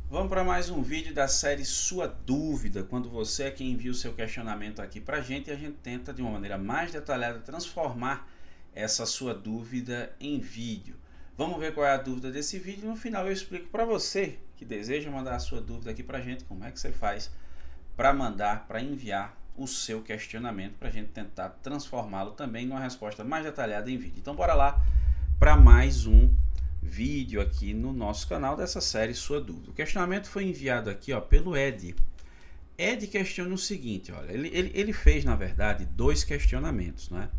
Vamos para mais um vídeo da série Sua Dúvida, quando você é quem envia o seu questionamento aqui para a gente e a gente tenta de uma maneira mais detalhada transformar essa sua dúvida em vídeo. Vamos ver qual é a dúvida desse vídeo e no final eu explico para você que deseja mandar a sua dúvida aqui para a gente, como é que você faz para mandar, para enviar o seu questionamento para a gente tentar transformá-lo também numa resposta mais detalhada em vídeo. Então bora lá para mais um vídeo aqui no nosso canal dessa série Sua Dúvida. O questionamento foi enviado aqui pelo Ed. Ed questiona o seguinte, olha, ele fez na verdade dois questionamentos, né?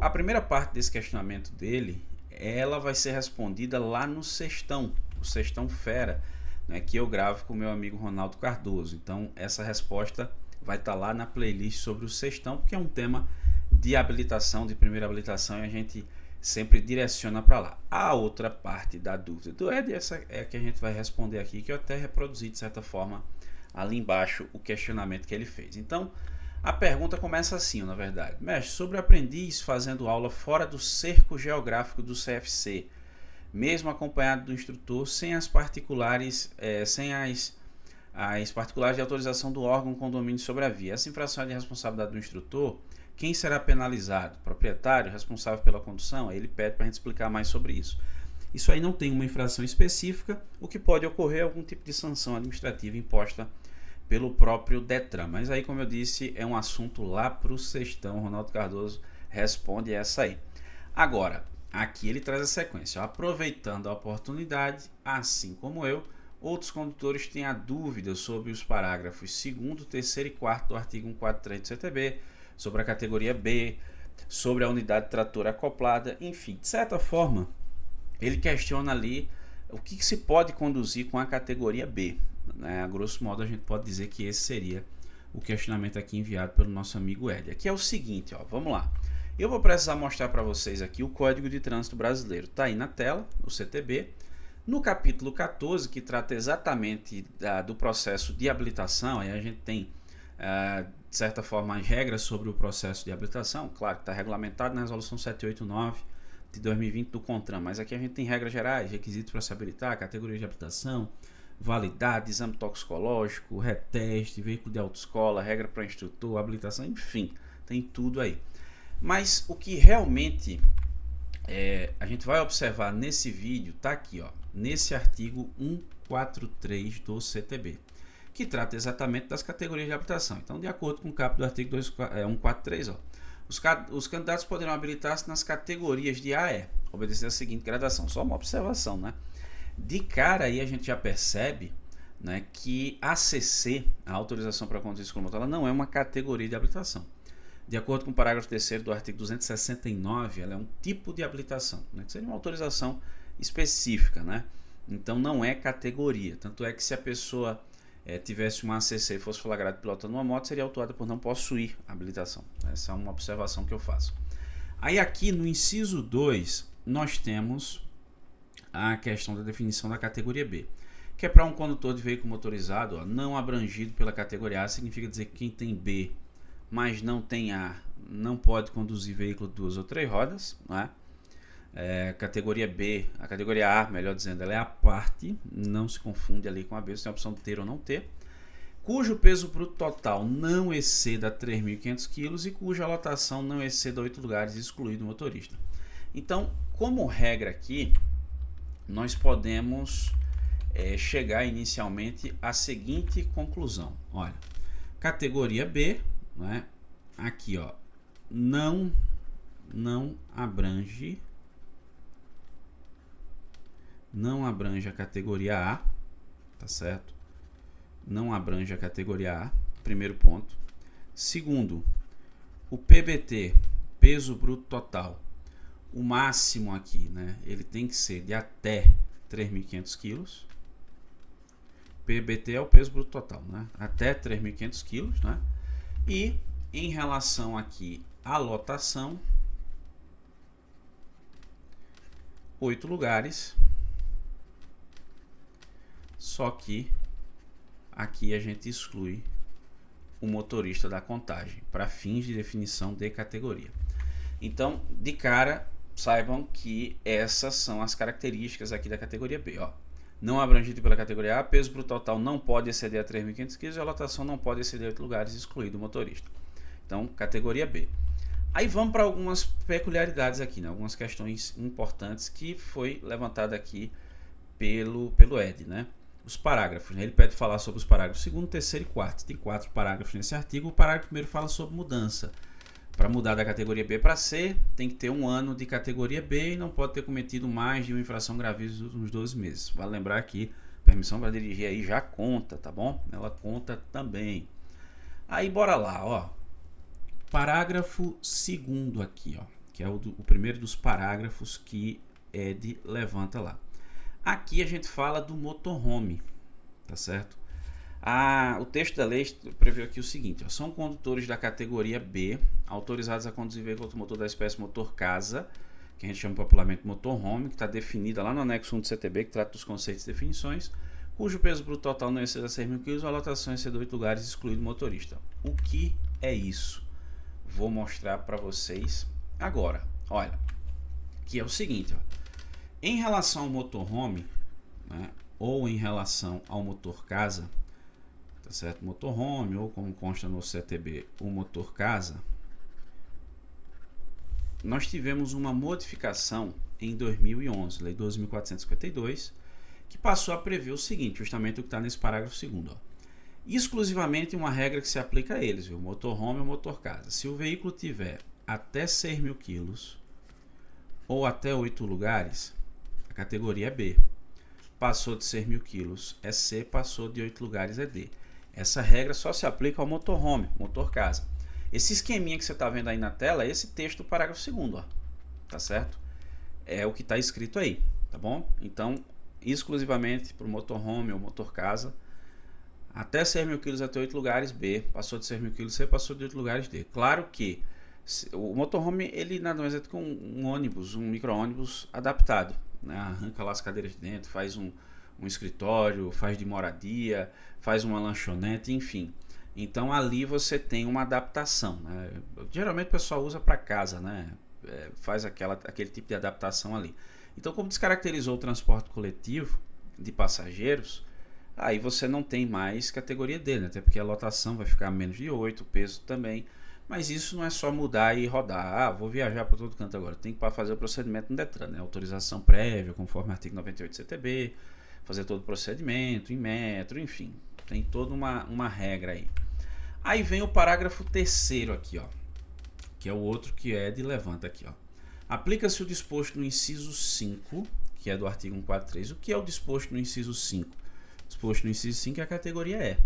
A primeira parte desse questionamento dele, ela vai ser respondida lá no Sextão, o Sextão Fera, né, que eu gravo com o meu amigo Ronaldo Cardoso. Então essa resposta vai estar lá na playlist sobre o Sextão, porque é um tema de habilitação, de primeira habilitação, e a gente sempre direciona para lá. A outra parte da dúvida do Ed, essa é a que a gente vai responder aqui, que eu até reproduzi de certa forma ali embaixo o questionamento que ele fez. Então, a pergunta começa assim, na verdade. Mestre, sobre aprendiz fazendo aula fora do cerco geográfico do CFC, mesmo acompanhado do instrutor, sem as particulares, sem as particulares de autorização do órgão com domínio sobre a via. Essa infração é de responsabilidade do instrutor. Quem será penalizado? O proprietário, responsável pela condução? Aí ele pede para a gente explicar mais sobre isso. Isso aí não tem uma infração específica, o que pode ocorrer é algum tipo de sanção administrativa imposta pelo próprio Detran. Mas aí, como eu disse, é um assunto lá para o Sextão. Ronaldo Cardoso responde essa aí. Agora, aqui ele traz a sequência. Aproveitando a oportunidade, assim como eu, outros condutores têm a dúvida sobre os parágrafos 2º, 3º e 4º do artigo 143 do CTB, sobre a categoria B, sobre a unidade tratora acoplada, enfim, de certa forma, ele questiona ali o que se pode conduzir com a categoria B. Né? A grosso modo, a gente pode dizer que esse seria o questionamento aqui enviado pelo nosso amigo Ed. Aqui é o seguinte, vamos lá. Eu vou precisar mostrar para vocês aqui o Código de Trânsito Brasileiro. Está aí na tela, o CTB. No capítulo 14, que trata exatamente do processo de habilitação, aí a gente tem, de certa forma, as regras sobre o processo de habilitação. Claro que está regulamentado na Resolução 789 de 2020 do CONTRAN, mas aqui a gente tem regras gerais, requisitos para se habilitar, categoria de habilitação, validade, exame toxicológico, reteste, veículo de autoescola, regra para instrutor, habilitação, enfim, tem tudo aí. Mas o que realmente a gente vai observar nesse vídeo está aqui, nesse artigo 143 do CTB, que trata exatamente das categorias de habilitação. Então, de acordo com o caput do artigo 143, os candidatos poderão habilitar-se nas categorias de A e E, obedecer a seguinte gradação. Só uma observação, né? De cara aí a gente já percebe, né, que a ACC, a autorização para conduzir ciclomotor, ela não é uma categoria de habilitação. De acordo com o parágrafo 3º do artigo 269, ela é um tipo de habilitação, né, que seria uma autorização específica, né? Então não é categoria. Tanto é que se a pessoa tivesse uma ACC e fosse flagrada pilotando uma moto, seria autuada por não possuir habilitação. Essa é uma observação que eu faço. Aí aqui no inciso 2, nós temos a questão da definição da categoria B, que é para um condutor de veículo motorizado não abrangido pela categoria A, significa dizer que quem tem B, mas não tem A, não pode conduzir veículo de 2 ou 3 rodas, né? Categoria B, a categoria A, melhor dizendo, ela é a parte, não se confunde ali com a B, você tem a opção de ter ou não ter, cujo peso bruto total não exceda 3.500 kg e cuja lotação não exceda 8 lugares, excluído o motorista. Então, como regra aqui, nós podemos chegar inicialmente à seguinte conclusão. Olha, categoria B, né, aqui não abrange a categoria A, tá certo? Não abrange a categoria A, primeiro ponto. Segundo, o PBT, peso bruto total, o máximo aqui, né, ele tem que ser de até 3.500 kg. PBT é o peso bruto total, né, até 3.500 kg, né? E em relação aqui à lotação, 8 lugares. Só que aqui a gente exclui o motorista da contagem para fins de definição de categoria. Então, de cara, saibam que essas são as características aqui da categoria B. não abrangido pela categoria A, peso bruto total não pode exceder a 3.500 kg e a lotação não pode exceder 8 lugares, excluído o motorista. Então, categoria B. Aí vamos para algumas peculiaridades aqui, né? Algumas questões importantes que foi levantada aqui pelo Ed, né? Os parágrafos, né? Ele pede falar sobre os parágrafos 2º, 3º e 4º. Tem 4 parágrafos nesse artigo. O parágrafo primeiro fala sobre mudança. Para mudar da categoria B para C, tem que ter 1 ano de categoria B e não pode ter cometido mais de uma infração gravíssima nos últimos 12 meses. Vale lembrar que permissão para dirigir aí já conta, tá bom? Ela conta também. Aí bora lá, ó. Parágrafo 2º aqui, ó, que é o primeiro dos parágrafos que Ed levanta lá. Aqui a gente fala do motorhome, tá certo? O texto da lei prevê aqui o seguinte, ó, são condutores da categoria B autorizados a conduzir veículo automotor da espécie motor casa, que a gente chama popularmente motorhome, que está definida lá no anexo 1 do CTB, que trata dos conceitos e definições, cujo peso bruto total não exceda 6.000 kg, a lotação exceda 8 lugares, excluído o motorista. O que é isso? Vou mostrar para vocês agora. Olha, que é o seguinte, ó, em relação ao motorhome, né, ou em relação ao motor casa, tá certo? Motorhome, ou como consta no CTB, o motor casa, nós tivemos uma modificação em 2011, Lei 12.452, que passou a prever o seguinte, justamente o que está nesse parágrafo 2º, ó. Exclusivamente uma regra que se aplica a eles, viu? Motorhome ou motor casa. Se o veículo tiver até 6.000 kg ou até 8 lugares, a categoria é B. Passou de 6.000 kg é C, passou de 8 lugares é D. Essa regra só se aplica ao motorhome, motor casa. Esse esqueminha que você está vendo aí na tela é esse texto do parágrafo 2º, ó, tá certo? É o que está escrito aí, tá bom? Então, exclusivamente para o motorhome ou motor casa, até 6.000 kg até 8 lugares B, passou de 6.000 kg C, passou de 8 lugares D. Claro que o motorhome, ele nada mais é do que um ônibus, um micro-ônibus adaptado, né? Arranca lá as cadeiras de dentro, faz um escritório, faz de moradia, faz uma lanchonete, enfim. Então ali você tem uma adaptação, né? Geralmente o pessoal usa para casa, né? Faz aquele tipo de adaptação ali. Então, como descaracterizou o transporte coletivo de passageiros, aí você não tem mais categoria D, né? Até porque a lotação vai ficar menos de 8, o peso também. Mas isso não é só mudar e rodar. Vou viajar para todo canto agora. Tem que fazer o procedimento no Detran, né? Autorização prévia, conforme o artigo 98 do CTB, fazer todo o procedimento, em metro, enfim. Tem toda uma regra aí. Aí vem o parágrafo 3º aqui, ó, que é o outro que Ed levanta aqui, ó. Aplica-se o disposto no inciso 5, que é do artigo 143. O que é o disposto no inciso 5? Disposto no inciso 5 é a categoria E.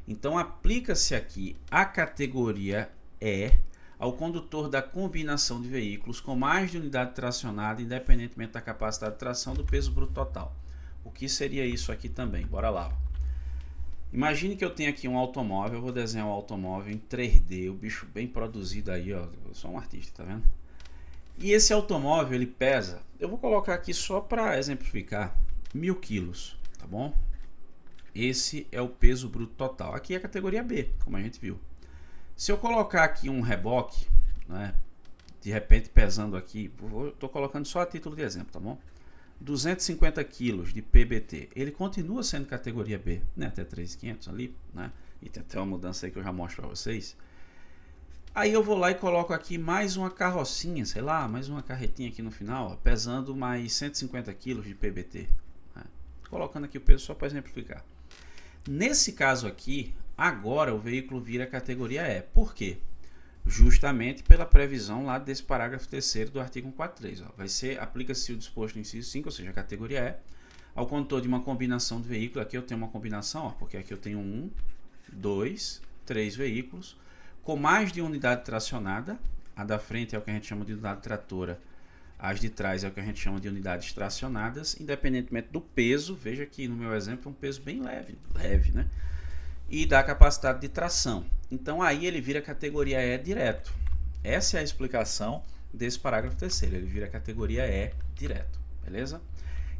Então, aplica-se aqui a categoria E ao condutor da combinação de veículos com mais de unidade tracionada, independentemente da capacidade de tração do peso bruto total. O que seria isso aqui também? Bora lá. Imagine que eu tenho aqui um automóvel, eu vou desenhar um automóvel em 3D, o bicho bem produzido aí, ó. Eu sou um artista, tá vendo? E esse automóvel, ele pesa, eu vou colocar aqui só para exemplificar, 1.000 quilos, tá bom? Esse é o peso bruto total. Aqui é a categoria B, como a gente viu. Se eu colocar aqui um reboque, né, de repente pesando aqui, estou colocando só a título de exemplo, tá bom? 250 quilos de PBT, ele continua sendo categoria B, né, até 3.500 ali, né? E tem até uma mudança aí que eu já mostro para vocês. Aí eu vou lá e coloco aqui mais uma carrocinha, sei lá, mais uma carretinha aqui no final, ó, pesando mais 150 kg de PBT. Né? Colocando aqui o peso só para exemplificar. Nesse caso aqui, agora o veículo vira categoria E. Por quê? Justamente pela previsão lá desse parágrafo 3º do artigo 143. Vai ser, aplica-se o disposto no inciso 5, ou seja, a categoria E, ao condutor de uma combinação de veículos. Aqui eu tenho uma combinação, ó, porque aqui eu tenho 1, 2, 3 veículos, com mais de unidade tracionada. A da frente é o que a gente chama de unidade tratora, as de trás é o que a gente chama de unidades tracionadas, independentemente do peso. Veja que no meu exemplo é um peso bem leve, né? E da capacidade de tração. Então aí ele vira categoria E direto. Essa é a explicação desse parágrafo 3º, ele vira categoria E direto, beleza?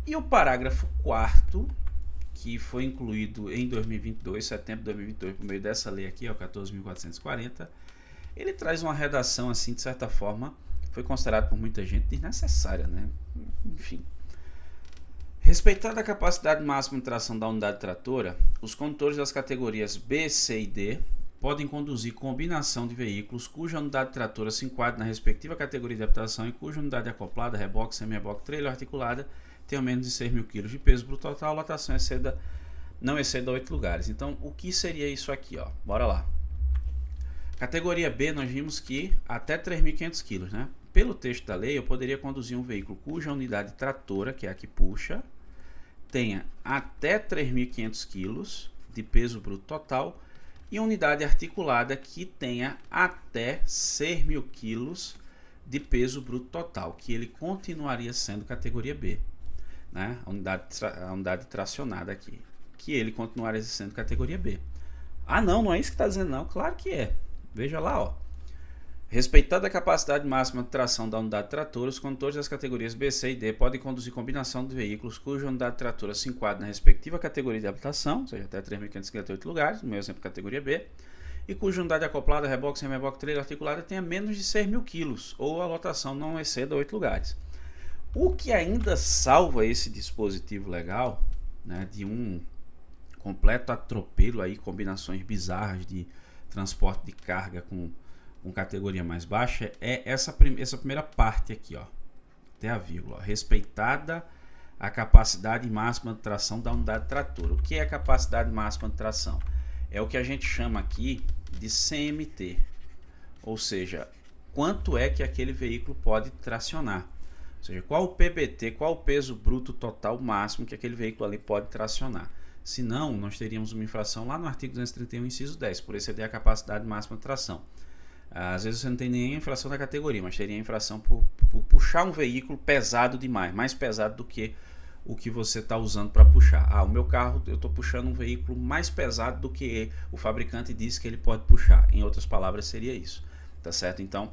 E o parágrafo 4º, que foi incluído em 2022, setembro de 2022, por meio dessa lei aqui, ó, 14.440, ele traz uma redação, assim, de certa forma, foi considerado por muita gente desnecessária, né? Enfim. Respeitada a capacidade máxima de tração da unidade tratora, os condutores das categorias B, C e D podem conduzir combinação de veículos cuja unidade tratora se enquadre na respectiva categoria de habitação e cuja unidade acoplada, reboque, semi-reboque, trailer articulada tenha menos de 6.000 kg de peso bruto total, a lotação não exceda 8 lugares. Então, o que seria isso aqui? Ó? Bora lá. Categoria B, nós vimos que até 3.500 kg, né? Pelo texto da lei, eu poderia conduzir um veículo cuja unidade tratora, que é a que puxa, tenha até 3.500 kg de peso bruto total e unidade articulada que tenha até 6.000 kg de peso bruto total, que ele continuaria sendo categoria B, né? A unidade tracionada aqui, que ele continuaria sendo categoria B. Ah, não é isso que está dizendo não, claro que é. Veja lá, ó. Respeitada a capacidade máxima de tração da unidade tratora, os condutores das categorias B, C e D podem conduzir combinação de veículos cuja unidade tratora se enquadra na respectiva categoria de habitação, ou seja, até 3.558 lugares, no meu exemplo categoria B, e cuja unidade acoplada, reboque, semi-reboque, trailer articulada tenha menos de 6.000 kg, ou a lotação não exceda 8 lugares. O que ainda salva esse dispositivo legal, né, de um completo atropelo aí, combinações bizarras de transporte de carga com categoria mais baixa, é essa primeira parte aqui, ó, até a vírgula, ó, respeitada a capacidade máxima de tração da unidade tratora. O que é a capacidade máxima de tração? É o que a gente chama aqui de CMT, ou seja, quanto é que aquele veículo pode tracionar, ou seja, qual o PBT, qual o peso bruto total máximo que aquele veículo ali pode tracionar. Senão, nós teríamos uma infração lá no artigo 231, inciso 10, por exceder a capacidade máxima de tração. Às vezes você não tem nem a infração da categoria, mas teria a infração por puxar um veículo pesado demais, mais pesado do que o que você está usando para puxar. O meu carro, eu estou puxando um veículo mais pesado do que o fabricante disse que ele pode puxar. Em outras palavras, seria isso, tá certo? Então,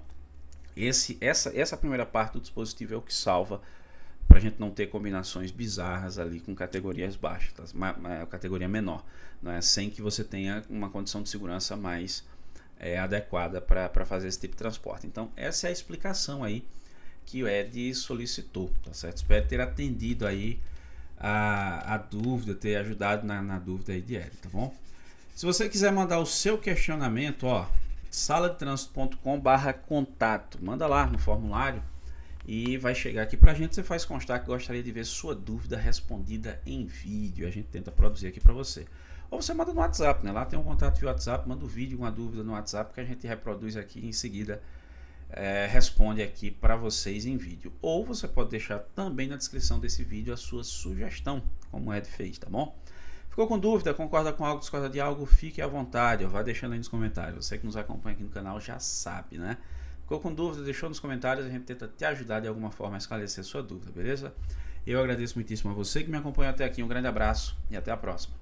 essa primeira parte do dispositivo é o que salva para a gente não ter combinações bizarras ali com categorias baixas, tá? Categoria menor, né? Sem que você tenha uma condição de segurança mais adequada para fazer esse tipo de transporte. Então, essa é a explicação aí que o Ed solicitou, tá certo? Espero ter atendido aí a dúvida, ter ajudado na dúvida aí de Ed, tá bom? Se você quiser mandar o seu questionamento, ó, saladetransit.com/contato, manda lá no formulário e vai chegar aqui pra gente. Você faz constar que gostaria de ver sua dúvida respondida em vídeo, a gente tenta produzir aqui para você. Ou você manda no WhatsApp, né? Lá tem um contato via WhatsApp, manda um vídeo, uma dúvida no WhatsApp que a gente reproduz aqui e em seguida responde aqui para vocês em vídeo. Ou você pode deixar também na descrição desse vídeo a sua sugestão, como o Ed fez, tá bom? Ficou com dúvida, concorda com algo, discorda de algo, fique à vontade, vai deixando aí nos comentários. Você que nos acompanha aqui no canal já sabe, né? Ficou com dúvida, deixou nos comentários, a gente tenta te ajudar de alguma forma a esclarecer a sua dúvida, beleza? Eu agradeço muitíssimo a você que me acompanhou até aqui, um grande abraço e até a próxima.